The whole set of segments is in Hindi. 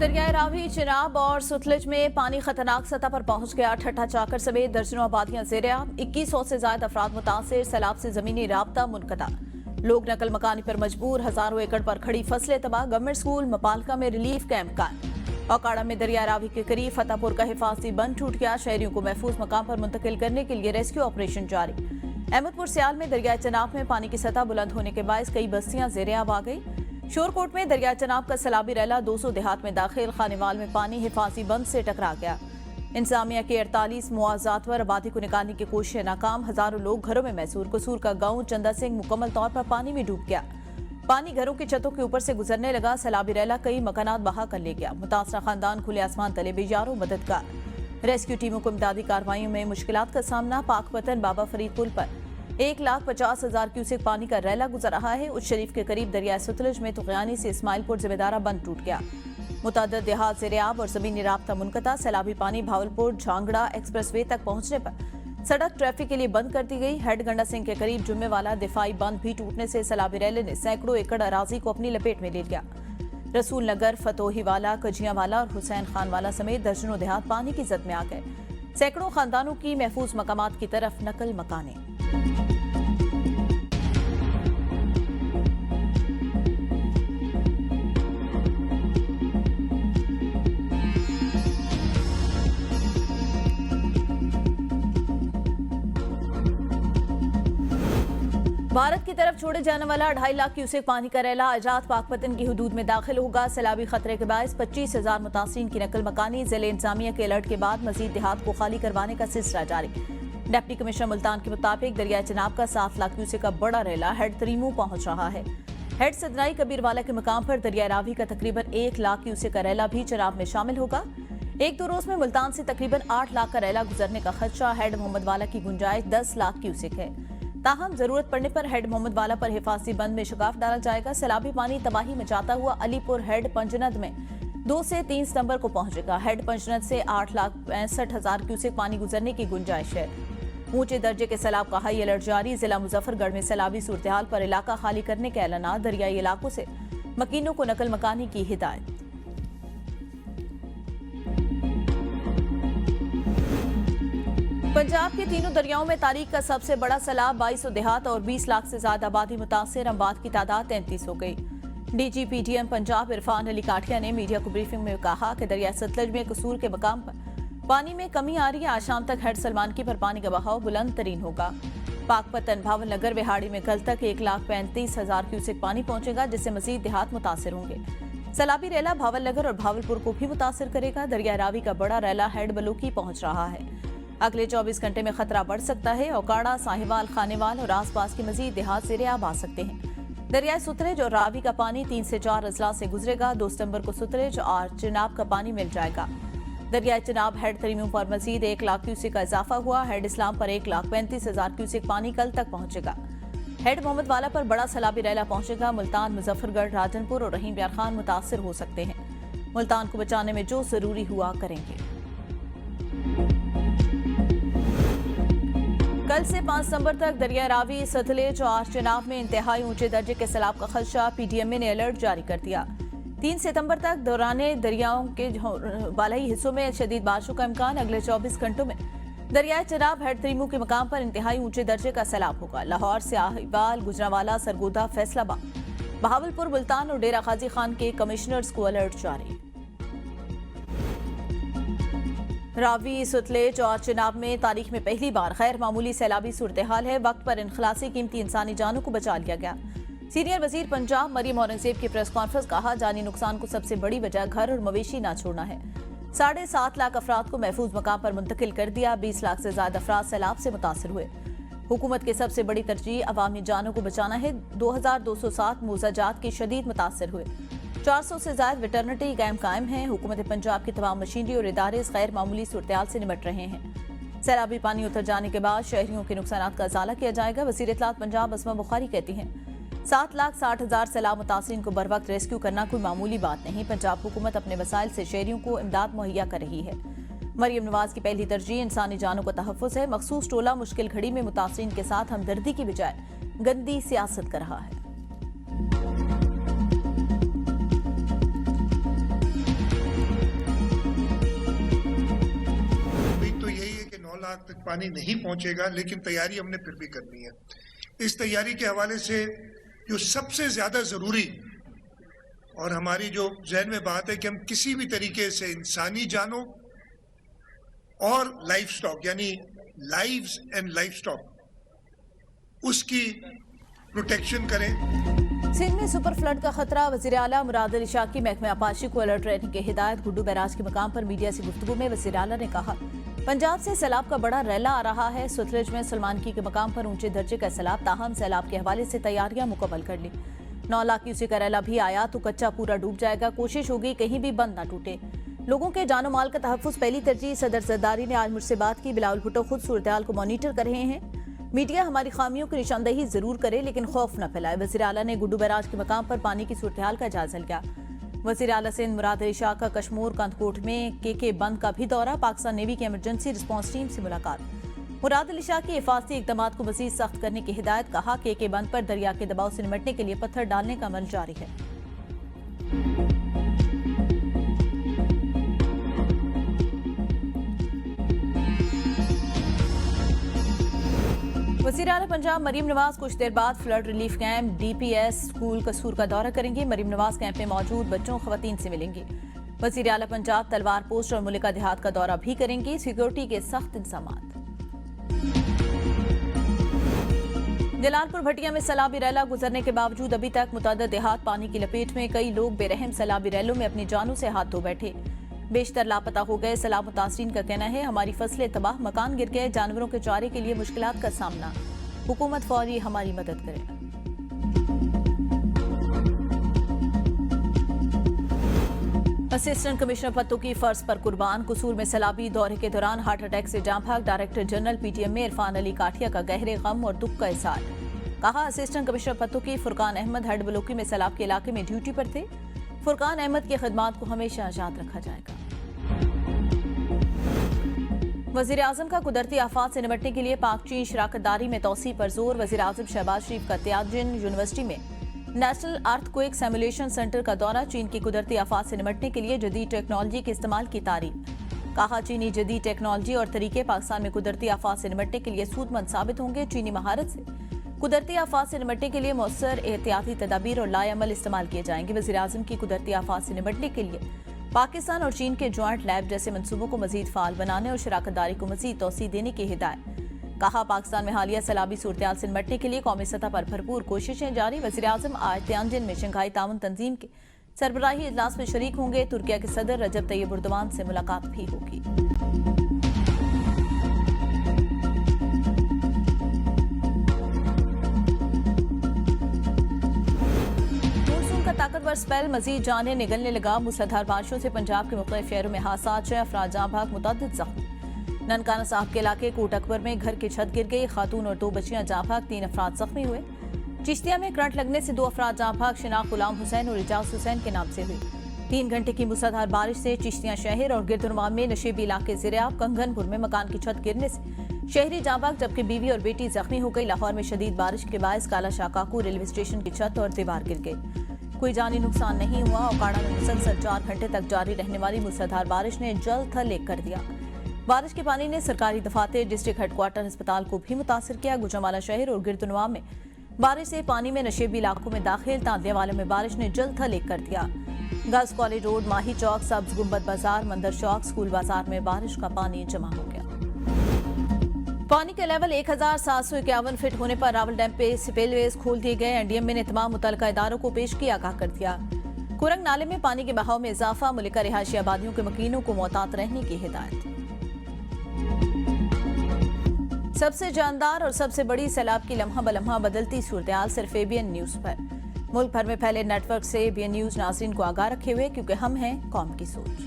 दरियाए रावी, चिनाब और सुतलज में पानी खतरनाक सतह पर पहुंच गया। ठट्ठा चाकर समेत दर्जनों आबादियां ज़ेर-ए-आब, 2100 से ज्यादा अफराद मुतासिर। सैलाब से जमीनी राब्ता मुनक़ता, लोग नकल मकानी पर मजबूर। हजारों एकड़ पर खड़ी फसलें तबाह। गवर्नमेंट स्कूल मपालका में रिलीफ कैंप कायम। औकाड़ा में दरिया रावी के करीब फतेहपुर का हिफाजती बंद टूट गया। शहरियों को महफूज मकाम पर मुंतकिल करने के लिए रेस्क्यू ऑपरेशन जारी। अहमदपुर सियाल में दरियाए चिनाब में पानी की सतह बुलंद होने के बायस कई बस्तियां ज़ेर-ए-आब आ गई। शोरकोट में दरिया चिनाब का सैलाबी रैला 200 देहात में दाखिल। खानेवाल में पानी हिफाजी बंद से टकरा गया। इंतजामिया के 48 मुआवजात पर आबादी को निकालने की कोशिशें नाकाम। हजारों लोग घरों में महसूर। कसूर का गांव चंदा सिंह मुकम्मल तौर पर पानी में डूब गया। पानी घरों की छतों के ऊपर से गुजरने लगा। सैलाबी रैला कई मकानात बहा कर ले गया। मुतासरा खानदान खुले आसमान तले बेजारो मददगार। रेस्क्यू टीमों को इमदादी कार्रवाइयों में मुश्किलात का सामना। पाकपतन बाबा फरीद पुल पर 1,50,000 क्यूसेक पानी का रैला गुजर रहा है। उस शरीफ के करीब दरिया सतलज में तुगयानी से इस्माइलपुर जिम्मेदारा बंद टूट गया। मुतअद्दिद देहात ज़ेर-ए-आब और ज़मीनी राब्ता मुनक़ता। सैलाबी पानी भावलपुर झांगड़ा एक्सप्रेस वे तक पहुंचने पर सड़क ट्रैफिक के लिए बंद कर दी गई। हेड गंडा सिंह के करीब जुम्मे वाला दिफाई बंद भी टूटने से सैलाबी रैले ने सैकड़ों एकड़ अराजी को अपनी लपेट में ले लिया। रसूल नगर, फतोही वाला, कजिया वाला और हुसैन खान वाला समेत दर्जनों देहात पानी की जद में आ गए। सैकड़ों खानदानों की महफूज मकामात की तरफ नकल मकाने। भारत की तरफ छोड़े जाने वाला 2.5 लाख क्यूसेक पानी का रैला आजाद पाकपतन की हदूद में दाखिल होगा। सैलाबी खतरे के बायस 25,000 मुतासिरीन की नकल मकानी। जिले इंतजामिया के अलर्ट के बाद मजीद देहात को खाली करवाने का सिलसिला जारी। डिप्टी कमिश्नर मुल्तान के मुताबिक दरिया चिनाब का 7 लाख क्यूसेक का बड़ा रैला हेड तरीमू पहुंच रहा है। हेड सदनाई कबीरवाला के मकाम पर दरिया रावी का तकरीबन 1 लाख क्यूसेक का रैला भी चिनाब में शामिल होगा। 1-2 रोज में मुल्तान से तकरीबन 8 लाख का रैला गुजरने का खदशा। हेड मोहम्मद वाला की गुंजाइश 10 लाख क्यूसेक है। ताहम जरूरत पड़ने पर हेड मोहम्मद वाला पर हिफाजती बंद में शगाफ डाला जाएगा। सैलाबी पानी तबाही मचाता हुआ अलीपुर हेड पंजनद में 2 से 3 सितंबर को पहुंचेगा। हेड पंजनद से 8,65,000 क्यूसेक पानी गुजरने की गुंजाइश है। ऊंचे दर्जे के सैलाब का हाई अलर्ट जारी। जिला मुजफ्फरगढ़ में सैलाबी सूरत हाल पर इलाका खाली करने के ऐलान। दरियाई इलाकों से मकीनों को नकल मकानी की हिदायत। पंजाब के तीनों दरियाओं में तारीख का सबसे बड़ा सैलाब। 2200 देहात और 20 लाख से ज्यादा आबादी मुतासिर। अमवात की तादाद 33 हो गई। DGPDM पंजाब इरफान अली काठिया ने मीडिया को ब्रीफिंग में कहा कि दरिया सतलज में कसूर के मकाम पर पानी में कमी आ रही है। आज शाम तक हेड सलमान की पर पानी का बहाव बुलंद तरीन होगा। पाकपतन, भावल नगर, बिहाड़ी में कल तक 1,35,000 क्यूसेक पानी पहुंचेगा, जिससे मजीद देहात मुतासिर होंगे। सैलाबी रैला भावल नगर और भावलपुर को भी मुतासिर करेगा। दरिया रावी का बड़ा रैला हेड बलोकी पहुंच रहा है। अगले 24 घंटे में खतरा बढ़ सकता है। औकाड़ा, साहिवाल, खानेवाल और आसपास के मजीद देहात ज़ेर-ए-आब आ सकते हैं। दरियाए सुतलेज और रावी का पानी 3 से 4 अजला से गुजरेगा। 2 सितंबर को सुतलेज और चिनाब का पानी मिल जाएगा। दरियाए चिनाब हेड तरीमों पर मजीद 1 लाख क्यूसेक का इजाफा हुआ। हेड इस्लाम पर 1,35,000 क्यूसेक पानी कल तक पहुंचेगा। हेड मोहम्मद वाला पर बड़ा सैलाबी रैला पहुंचेगा। मुल्तान, मुजफ्फरगढ़, राजनपुर और रहीम यार खान मुतासिर हो सकते हैं। मुल्तान को बचाने में जो जरूरी हुआ करेंगे। कल से 5 सितंबर तक दरिया रावी, सतलेज और चिनाब में इंतहाई ऊंचे दर्जे के सैलाब का खदशा। PDMA ने अलर्ट जारी कर दिया। 3 सितंबर तक दौराने दरियाओं के बालाई हिस्सों में शदीद बारिशों का इम्कान। अगले 24 घंटों में दरियाए चिनाब हेड तरीमू के मकाम पर इंतहाई ऊंचे दर्जे का सैलाब होगा। लाहौर, साहिवाल, गुजरांवाला, सरगोदा, फैसलाबाद, बहावलपुर, मुल्तान और डेरा गाजी खान के कमिश्नर्स को अलर्ट जारी। रावी, सुतलेज और चिनाब में तारीख में पहली बार गैर मामूली सैलाबी सूरत हाल है। वक्त पर इनखलासी कीमती इंसानी जानों को बचा लिया गया। सीनियर वजीर पंजाब मरियम औरंगजेब की प्रेस कॉन्फ्रेंस कहा, जानी नुकसान को सबसे बड़ी वजह घर और मवेशी ना छोड़ना है। 7.5 लाख अफराद को महफूज मकाम पर मुंतकिल कर दिया। 20 लाख से ज्यादा अफराद सैलाब से मुतासर हुए। हुकूमत की सबसे बड़ी तरजीह अवामी जानों को बचाना है। 2,207 मुआवजात के शदीद मुतासर हुए। 400 से ज्यादा वेटरनिटी कैंप कायम हैं। हुकूमत पंजाब की तमाम मशीनरी और इदारे इस गैर मामूली सूरत से निपट रहे हैं। सैलाबी पानी उतर जाने के बाद शहरियों के नुकसान का इजाला किया जाएगा। वज़ीर इत्तलात पंजाब असमा बुखारी कहती हैं, 7,60,000 सैलाब मुतासिरीन को बर वक्त रेस्क्यू करना कोई मामूली बात नहीं। पंजाब हुकूमत अपने वसाइल से शहरियों को इमदाद मुहैया कर रही है। मरियम नवाज की पहली तरजीह इंसानी जानों का तहफ़्फ़ुज़ है। मखसूस टोला मुश्किल घड़ी में मुतासिरीन के साथ हमदर्दी की बजाय गंदी सियासत कर रहा है। लाख तक पानी नहीं पहुंचेगा, लेकिन तैयारी हमने फिर भी करनी है। इस तैयारी के हवाले से जो सबसे ज्यादा जरूरी और हमारी जो जहन में बात है कि हम किसी भी तरीके से इंसानी जानों और लाइफ स्टॉक यानी लाइव्स एंड लाइफ स्टॉक उसकी प्रोटेक्शन करें। सिंध में सुपर फ्लड का खतरा, वजीर आला मुराद अली शाह की महकमे आपाशी को अलर्ट रहने की हिदायत। गुड्डू बैराज के मकाम पर मीडिया से गुफ्तगू में वजीर आला ने कहा, पंजाब से सैलाब का बड़ा रैला आ रहा है। सतलुज में सलमानकी के मकाम पर ऊंचे दर्जे का सैलाब, ताहम सैलाब के हवाले से तैयारियां मुकम्मल कर ली। 9 लाख क्यूसेक का रैला भी आया तो कच्चा पूरा डूब जाएगा। कोशिश होगी कहीं भी बंद न टूटे। लोगों के जानो माल का तहफ्फुज पहली तरजीह। सदर जरदारी ने आज मुझसे बात की। बिलावल भुट्टो खुद सूरत-ए-हाल को मॉनिटर कर रहे हैं। मीडिया हमारी खामियों की निशानदेही जरूर करे लेकिन खौफ न फैलाए। वज़ीर आला ने गुड्डू बैराज के मकाम पर पानी की सूरत-ए-हाल का जायजा लिया। वज़ीर आला सिंध मुराद अली शाह का कश्मोर कंदकोट में के बंद का भी दौरा। पाकिस्तान नेवी की इमरजेंसी रिस्पॉन्स टीम से मुलाकात। मुराद अली शाह की हिफाजती इक़दामात को मज़ीद सख्त करने की हिदायत। कहा के बंद पर दरिया के दबाव से निपटने के लिए पत्थर डालने का अमल जारी है। वज़ीर आला पंजाब मरीम नवाज कुछ देर बाद flood relief camp DPS school कसूर का दौरा करेंगे। मरीम नवाज कैंप में मौजूद बच्चों खवातीन से मिलेंगे। वज़ीर आला पंजाब तलवार पोस्ट और मुलिका देहात का दौरा भी करेंगे। सिक्योरिटी के सख्त इंतजामात। जलालपुर भटिया में सैलाबी रैला गुजरने के बावजूद अभी तक मुतअद्दिद देहात पानी की लपेट में। कई लोग बेरहम सैलाबी रैलों में अपनी जानों से हाथ धो बैठे। बेशतर लापता हो गए। सैलाब मुतासरीन का कहना है, हमारी फसलें तबाह, मकान गिर गए, जानवरों के चारे के लिए मुश्किलात का सामना। हुकूमत फौरी हमारी मदद करे। असिस्टेंट कमिश्नर पत्तों की फर्ज पर कुर्बान। कसूर में सैलाबी दौरे के दौरान हार्ट अटैक से जान भाग। डायरेक्टर जनरल PTM में इरफान अली काठिया का गहरे गम और दुख का इज़हार। कहा, असिस्टेंट कमिश्नर पत्तों की फुरकान अहमद हेड ब्लॉकी में सैलाब के इलाके में ड्यूटी पर थे। फुरकान अहमद की खिदमात को हमेशा याद रखा जाएगा। वज़ीर आज़म का कुदरती आफात से निपटने के लिए पाक चीन शराकतदारी में तौसी पर जोर। वज़ीर आज़म शहबाज शरीफ का तियानजिन यूनिवर्सिटी में नेशनल अर्थक्वेक सिमुलेशन सेंटर का दौरा। चीन की कुदरती आफात से निपटने के लिए जदीद टेक्नोलॉजी के इस्तेमाल की तारीफ। कहा, चीनी जदीद टेक्नोलॉजी और तरीके पाकिस्तान में कुदरती आफात से निपटने के लिए सूदमंद साबित होंगे। चीनी महारत से कुदरती आफात से निपटने के लिए मौसर एहतियाती तदाबीर और लाएअमल इस्तेमाल किए जाएंगे। वज़ीर आज़म की कुदरती आफात से निपटने के लिए पाकिस्तान और चीन के ज्वाइंट लैब जैसे मंसूबों को मजीद फाल बनाने और शराकतदारी को मजीद तौसी देने की हिदायत। कहा, पाकिस्तान में हालिया सैलाबी सूरत-ए-हाल से निपटने के लिए कौमी सतह पर भरपूर कोशिशें जारी। वज़ीर आज़म आज तियानजिन में शंघाई ताउन तंजीम के सरबराही इजलास में शरीक होंगे। तुर्किया के सदर रजब तैयब एर्दोगान से मुलाकात भी होगी। ताकतवर स्पेल मजीद जाने निगलने लगा। मूसलाधार बारिशों से पंजाब के मुख्तलिफ शहरों में हादसा। 6 अफराद जाँ भाग, मुतअद्दिद जख्मी। ननकाना साहब के इलाके कोट अकबर में घर की छत गिर गई। खातून और 2 बच्चियां जाँ भाग, 3 अफराद जख्मी हुए। चिश्तिया में करंट लगने से 2 अफराद जाँ भाग। शिनाख्त गुलाम हुसैन और इजाज हुसैन के नाम से हुई। 3 घंटे की मूसलाधार बारिश से चिश्तिया शहर और गिरदुनवा में नशेबी इलाके ज़ेर-ए-आब। कंगनपुर में मकान की छत गिरने से शहरी जाँ भाग, जबकि बीवी और बेटी जख्मी हो गई। लाहौर में शदीद बारिश के बायस काला शाह काकू रेलवे स्टेशन की छत और दीवार गिर गई। कोई जानी नुकसान नहीं हुआ। ओकाड़ा में मुसलसल 4 घंटे तक जारी रहने वाली मूसलाधार बारिश ने जल थल एक कर दिया। बारिश के पानी ने सरकारी दफातर, डिस्ट्रिक्ट हेडक्वार्टर अस्पताल को भी मुतासर किया। गुजरांवाला शहर और गिरदुनवा में बारिश से पानी में नशेबी इलाकों में दाखिल। तांदियावाला में बारिश ने जल थल एक कर दिया। गर्ल्स कॉलेज रोड, माही चौक, सब्ज गुम्बद बाजार, मंदिर चौक, स्कूल बाजार में बारिश का पानी जमा हो गया। पानी का लेवल 1751 फीट होने पर रावल डैम पे स्पिलवेज खोल दिए गए। NDMA ने तमाम मुतल्लिका इदारों को पेश किया, आगाह कर दिया। कुरंग नाले में पानी के बहाव में इजाफा। मुलिका रिहायशी आबादियों के मकीनों को मोहतात रहने की हिदायत। सबसे जानदार और सबसे बड़ी सैलाब की लम्हा बलम्हा बदलती सूरत-ए-हाल सिर्फ ABN न्यूज पर। मुल्क भर में फैले नेटवर्क से ABN न्यूज नाज़रीन को आगाह रखे हुए, क्योंकि हम हैं कौम की सोच।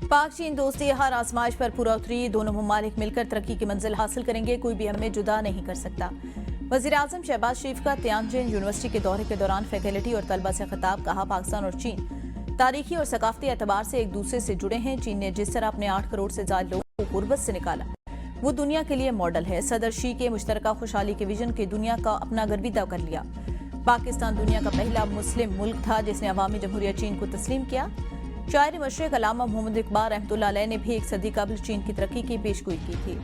पाक चीन दोस्ती हर आजमाइश पर पूरा उतरी। दोनों ममालिक मिलकर तरक्की की मंजिल हासिल करेंगे। कोई भी हमें जुदा नहीं कर सकता। वज़ीर आज़म शहबाज शरीफ का तियानजिन यूनिवर्सिटी के दौरे के दौरान फैकल्टी और तलबा से खिताब। कहा, पाकिस्तान और चीन तारीखी और सकाफती एतबार से एक दूसरे से जुड़े हैं। चीन ने जिस तरह अपने 8 करोड़ से ज्यादा लोगों को गुर्बत से निकाला, वो दुनिया के लिए मॉडल है। सदर शी के मुश्तरका खुशहाली के विजन की दुनिया का अपना गर्विदा कर लिया। पाकिस्तान दुनिया का पहला मुस्लिम मुल्क था जिसने अवामी जमहूरियत चीन को तस्लीम किया। शायर मशरिक अल्लामा मोहम्मद इकबाल रहमतुल्लाह अलैह ने भी एक सदी कबल चीन की तरक्की की पेशगोई की थी।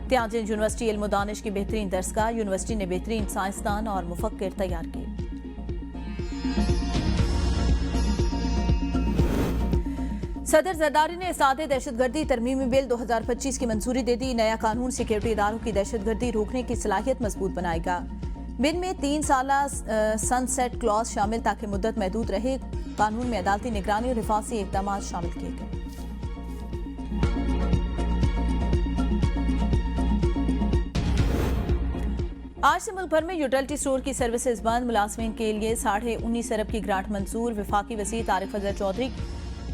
तियानजिन यूनिवर्सिटी इल्म दानिश की बेहतरीन दरसगाह, यूनिवर्सिटी ने बेहतरीन साइंसदान और मुफक्किर तैयार किए। सदर जरदारी ने सादे दहशतगर्दी तरमीमी बिल 2025 की मंजूरी दे दी। नया कानून सिक्योरिटी इदारों की दहशतगर्दी रोकने की सलाहियत मजबूत बनाएगा। बिल में 3 साला सनसेट क्लॉज शामिल ताकि मुद्दत महदूद रहे। कानून में अदालती निगरानी और हिफाजती इकदाम शामिल किए गए। आज से मुल्क भर में यूटिलिटी स्टोर की सर्विसेज बंद। मुलाजमीन के लिए 19.5 अरब की ग्रांट मंजूर। वफाकी वज़ीर तारिक फजल चौधरी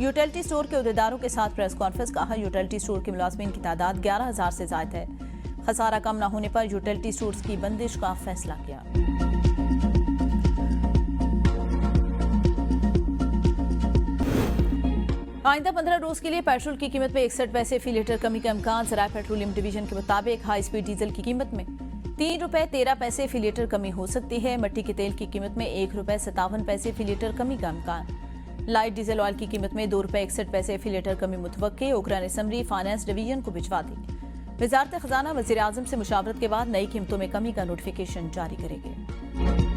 यूटिलिटी स्टोर के अहदेदारों के साथ प्रेस कॉन्फ्रेंस। कहा, यूटिलिटी स्टोर के मुलाजमीन की तादाद 11,000 से ज्यादा है। खसारा कम न होने पर यूटिलिटी स्टोर्स की बंदिश का फैसला किया। आइंदा 15 रोज के लिए पेट्रोल की कीमत में 61 पैसे फी लीटर कमी का इम्कान। ज़राए पेट्रोलियम डिवीजन के मुताबिक हाई स्पीड डीजल की कीमत में 3 रुपए 13 पैसे फी लीटर कमी हो सकती है। मट्टी के तेल की कीमत में 1 रुपए 57 पैसे फी लीटर कमी का इम्कान। लाइट डीजल ऑयल की कीमत में 2 रुपए 61 पैसे फी लीटर कमी मुतवक्के। ओकरा ने समरी फाइनेंस डिवीजन को भिजवा दी। वज़ारत खजाना वज़ीर आज़म से मुशावरत के बाद नई कीमतों में कमी का नोटिफिकेशन जारी करेगी।